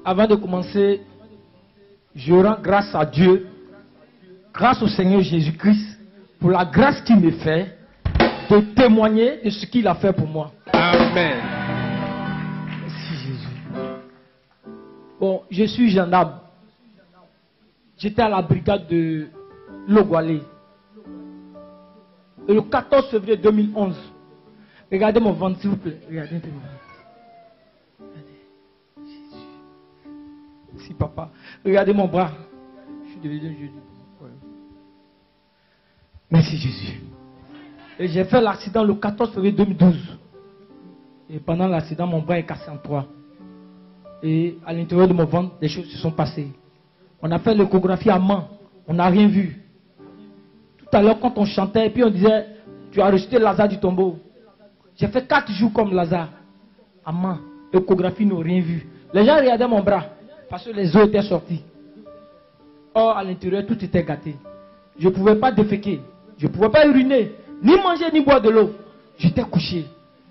Avant de commencer, je rends grâce à Dieu, grâce au Seigneur Jésus-Christ, pour la grâce qu'il me fait de témoigner de ce qu'il a fait pour moi. Amen. Merci Jésus. Bon, je suis gendarme. J'étais à la brigade de Logwalé. Et le 14 février 2011, regardez mon ventre s'il vous plaît. Regardez un peu mon ventre. Regardez. Jésus. Si papa. Regardez mon bras. Je suis devenu un genou. Merci Jésus. Et j'ai fait l'accident le 14 février 2012. Et pendant l'accident, mon bras est cassé en trois. Et à l'intérieur de mon ventre, des choses se sont passées. On a fait l'échographie à main. On n'a rien vu. Tout à l'heure, quand on chantait, et puis on disait, tu as rejeté Lazare du tombeau. J'ai fait 4 jours comme Lazare. À main. Échographie, n'ont rien vu. Les gens regardaient mon bras. Parce que les os étaient sortis. Or, à l'intérieur, tout était gâté. Je ne pouvais pas déféquer. Je ne pouvais pas uriner. Ni manger, ni boire de l'eau. J'étais couché.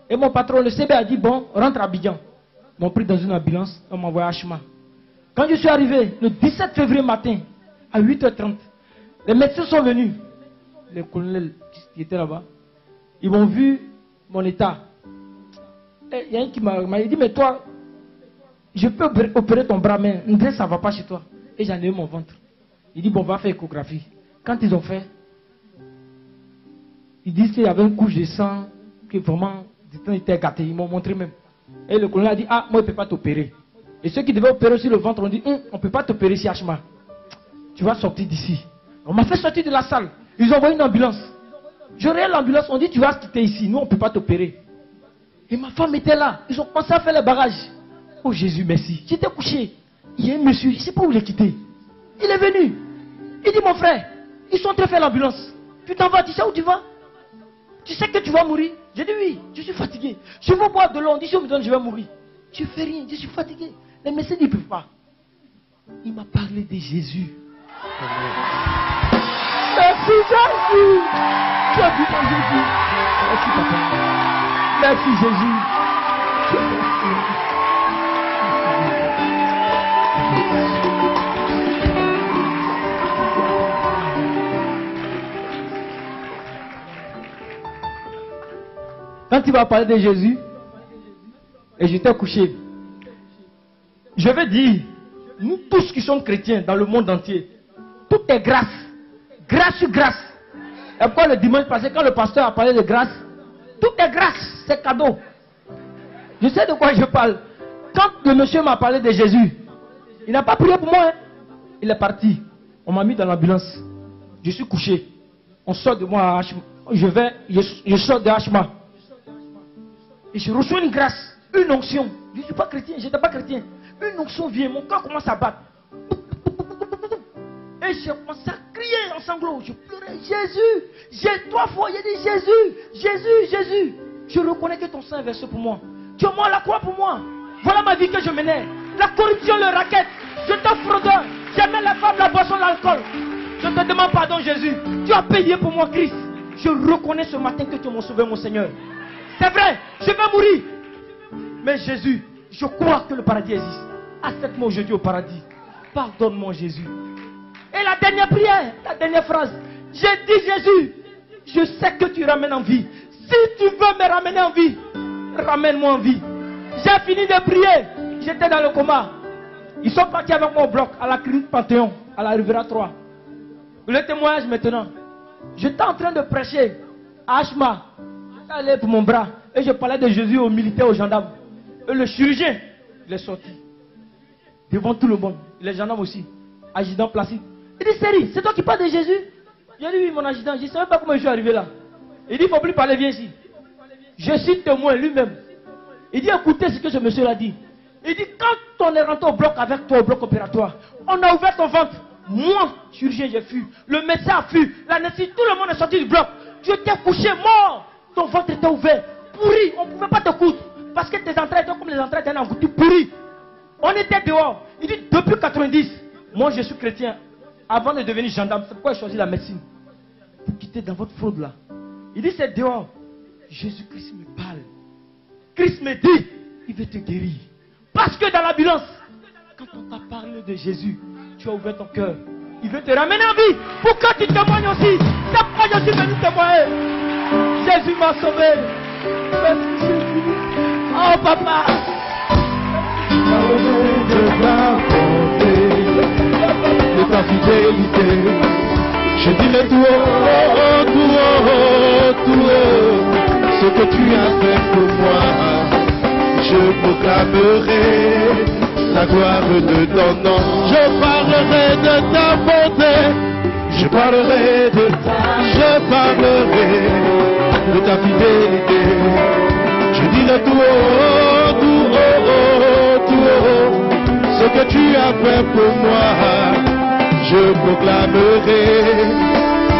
Et mon patron, le CB, a dit, bon, rentre à Abidjan. Ils m'ont pris dans une ambulance. On m'a envoyé à Chema. Quand je suis arrivé, le 17 février matin, à 8h30, les médecins sont venus. Les colonels qui étaient là-bas, ils m'ont vu mon état. Et il y a un qui m'a dit, mais toi, je peux opérer ton bras, mais ça ne va pas chez toi. Et j'en ai eu mon ventre. Il dit, bon, on va faire échographie. Quand ils ont fait, ils disent qu'il y avait une couche de sang, que vraiment, du temps était gâté. Ils m'ont montré même. Et le colonel a dit, ah, moi, je ne peux pas t'opérer. Et ceux qui devaient opérer sur le ventre ont dit, on ne peut pas t'opérer ici, Hachma. Tu vas sortir d'ici. On m'a fait sortir de la salle. Ils ont envoyé une ambulance. Je regarde l'ambulance, on dit, tu vas quitter ici. Nous, on ne peut pas t'opérer. Et ma femme était là. Ils ont commencé à faire les barrages. Oh Jésus, merci. J'étais couché. Il y a un monsieur, je ne sais pas où il est quitté. Il est venu. Il dit, mon frère, ils sont en train de faire l'ambulance. Tu t'en vas, tu sais où tu vas? Tu sais que tu vas mourir? J'ai dit oui, je suis fatigué. Je veux boire de l'eau, on dit si on me donne, je vais mourir. Je fais rien, je suis fatigué. Les médecins ne peuvent pas. Il m'a parlé de Jésus. Merci Jésus. Tu as vu mon Jésus. Merci papa. Merci Jésus. Quand tu vas parler de Jésus, et j'étais couché, je vais dire, nous tous qui sommes chrétiens dans le monde entier, tout est grâce, grâce sur grâce. Et pourquoi le dimanche passé, quand le pasteur a parlé de grâce, tout est grâce, c'est cadeau. Je sais de quoi je parle. Quand le monsieur m'a parlé de Jésus, il n'a pas prié pour moi, hein. Il est parti. On m'a mis dans l'ambulance. Je suis couché. On sort de moi à Hachma. Je sors de Hachma. Et je reçois une grâce, une onction. Je ne suis pas chrétien, je n'étais pas chrétien. Une onction vient, mon corps commence à battre. Et j'ai commencé à crier en sanglots. Je pleurais, Jésus, j'ai 3 fois, il a dit Jésus, Jésus, Jésus. Je reconnais que ton sang est versé pour moi. Tu es mort à la croix pour moi. Voilà ma vie que je menais. La corruption, le racket. Je t'offre fraudeur. J'aimais la femme, la boisson, l'alcool. Je te demande pardon, Jésus. Tu as payé pour moi, Christ. Je reconnais ce matin que tu m'as sauvé, mon Seigneur. C'est vrai, je vais mourir. Mais Jésus, je crois que le paradis existe. Accepte-moi aujourd'hui au paradis. Pardonne-moi, Jésus. Et la dernière prière, la dernière phrase. J'ai dit, Jésus, je sais que tu ramènes en vie. Si tu veux me ramener en vie, ramène-moi en vie. J'ai fini de prier. J'étais dans le coma. Ils sont partis avec moi au bloc, à la clinique Panthéon, à la Riviera 3. Le témoignage maintenant. J'étais en train de prêcher à Hachma. J'allais pour mon bras. Et je parlais de Jésus aux militaires, aux gendarmes. Et le chirurgien, il est sorti. Devant tout le monde. Les gendarmes aussi. Adjudant Placide. Il dit, Série, c'est toi qui parles de Jésus? J'ai dit, oui, mon adjudant. Je ne savais pas comment je suis arrivé là. Il dit, il ne faut plus parler, viens ici. Je suis témoin lui-même. Il dit, écoutez ce que ce monsieur a dit. Il dit, quand on est rentré au bloc avec toi, au bloc opératoire, on a ouvert ton ventre. Moi, chirurgien, j'ai fui. Le médecin a fui. L'anesthésie, tout le monde est sorti du bloc. Tu étais couché, mort. Ton ventre était ouvert. Pourri. On ne pouvait pas te coudre. Parce que tes entrailles étaient comme les entrailles d'un engouti pourri. On était dehors. Il dit, depuis 90, moi je suis chrétien. Avant de devenir gendarme, c'est pourquoi j'ai choisi la médecine. Pour quitter dans votre fraude là. Il dit, c'est dehors. Jésus-Christ me parle. Christ me dit, il veut te guérir. Parce que dans l'ambulance, Quand on t'a parlé de Jésus, tu as ouvert ton cœur. Il veut te ramener en vie pour que tu témoignes aussi. C'est pourquoi je suis venu témoigner. Jésus m'a sauvé. Merci Jésus. Oh papa. De ta fidélité, je dirai tout haut, tout haut, tout haut, ce que tu as fait pour moi. Je proclamerai la gloire de ton nom. Je parlerai de ta bonté, je parlerai de ta fidélité. Je dirai tout haut, tout haut, tout haut, ce que tu as fait pour moi. Je proclamerai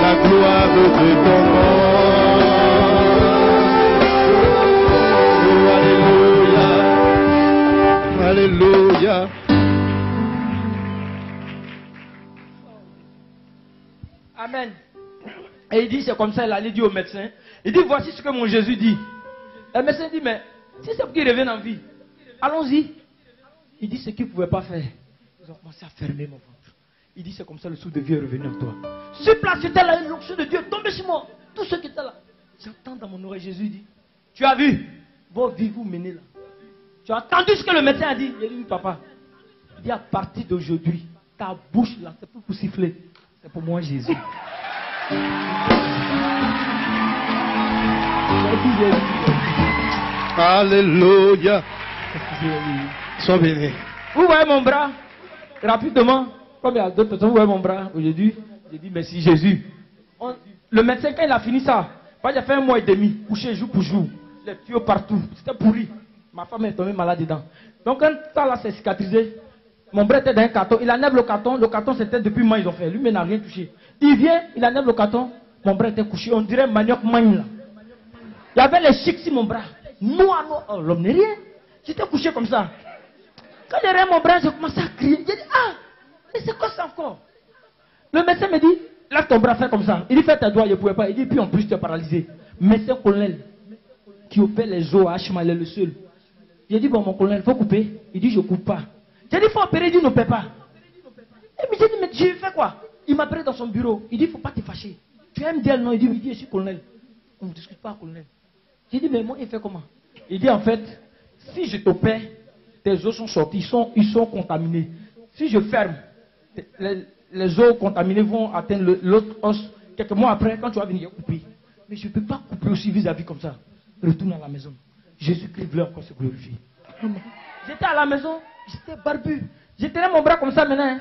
la gloire de ton nom. Alléluia. Alléluia. Amen. Et il dit, c'est comme ça, il allait dire au médecin. Il dit, voici ce que mon Jésus dit. Le médecin dit, mais si c'est pour qu'il revienne en vie, allons-y. Il dit, ce qu'il ne pouvait pas faire. Ils ont commencé à fermer mon ventre. Il dit, c'est comme ça, le souffle de vie est revenu en toi. Sur place, j'étais là, l'onction de Dieu est tombée sur moi. Tous ceux qui étaient là. J'entends dans mon oreille, Jésus dit, tu as vu, vos vies vous menez là. Tu as entendu ce que le médecin a dit. Il dit, oui, papa. Il dit, à partir d'aujourd'hui, ta bouche là, c'est pour siffler. C'est pour moi, Jésus. Alléluia. Sois béni. Vous voyez mon bras, rapidement, comme il y a d'autres personnes, vous voyez mon bras aujourd'hui. J'ai dit merci Jésus. Le médecin, quand il a fini ça, j'ai fait 1 mois et demi, couché jour pour jour, les tuyaux partout, c'était pourri. Ma femme est tombée malade dedans. Donc quand ça là s'est cicatrisé, mon bras était dans un carton, il enlève le carton c'était depuis moi ils ont fait, lui mais il n'a rien touché. Il vient, il enlève le carton, mon bras était couché, on dirait manioc magne là. Il y avait les chics sur mon bras, noir, oh, l'homme n'est rien. J'étais couché comme ça. Quand j'ai regardé mon bras, j'ai commencé à crier. J'ai dit, ah, mais c'est quoi ça encore? Le médecin me dit, lève ton bras, fais comme ça. Il dit, fais tes doigts, je ne pouvais pas. Il dit, puis en plus, tu es paralysé. Médecin colonel qui opère les os à Hachmal est le seul. J'ai dit, bon, mon colonel, il faut couper. Il dit, je ne coupe pas. J'ai dit, il faut opérer, il dit, ne paie pas. Et puis j'ai dit, mais je fais quoi? Il m'a pris dans son bureau. Il dit, il ne faut pas te fâcher. Tu aimes dire non? Il dit, oui, je suis colonel. On ne discute pas, colonel. J'ai dit, mais moi, il fait comment? Il dit, en fait, si je t'opère, tes os sont sortis, ils sont contaminés. Si je ferme, les os contaminés vont atteindre l'autre os. Quelques mois après, quand tu vas venir couper. Mais je ne peux pas couper aussi vis-à-vis comme ça. Retourne à la maison. Jésus-Christ voulait encore se glorifier. J'étais à la maison, j'étais barbu. J'ai tenu mon bras comme ça maintenant. Hein.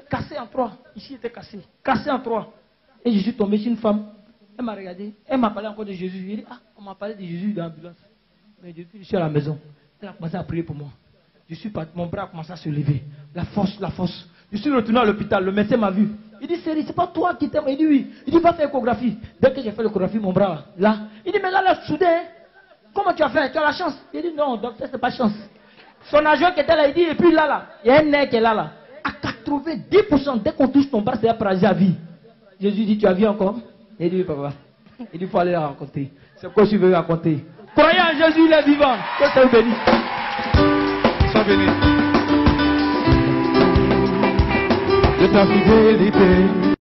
Cassé en 3. Ici, il était cassé. Cassé en 3. Et je suis tombé sur une femme. Elle m'a regardé. Elle m'a parlé encore de Jésus. Elle dit, ah, on m'a parlé de Jésus dans l'ambulance. Mais depuis, je suis à la maison. Elle a commencé à prier pour moi. Je suis parti, mon bras a commencé à se lever. La force, la force. Je suis retourné à l'hôpital, le médecin m'a vu. Il dit, Série, c'est pas toi qui t'aimes. Il dit, oui. Il dit, va faire l'échographie. Dès que j'ai fait l'échographie, mon bras, là. Il dit, mais là, soudain, comment tu as fait? Tu as la chance. Il dit, non, docteur, c'est pas chance. Son agent qui était là, il dit, et puis là, il y a un nez qui est là. À 90%, dès qu'on touche ton bras, c'est à paralysé à vie. Jésus dit, tu as vu encore? Il dit, oui, papa. Il dit, il faut aller la raconter. C'est quoi je suis venu raconter? Croyez en Jésus, il est vivant. Que Dieu bénisse. Sois béni. De ta fidélité.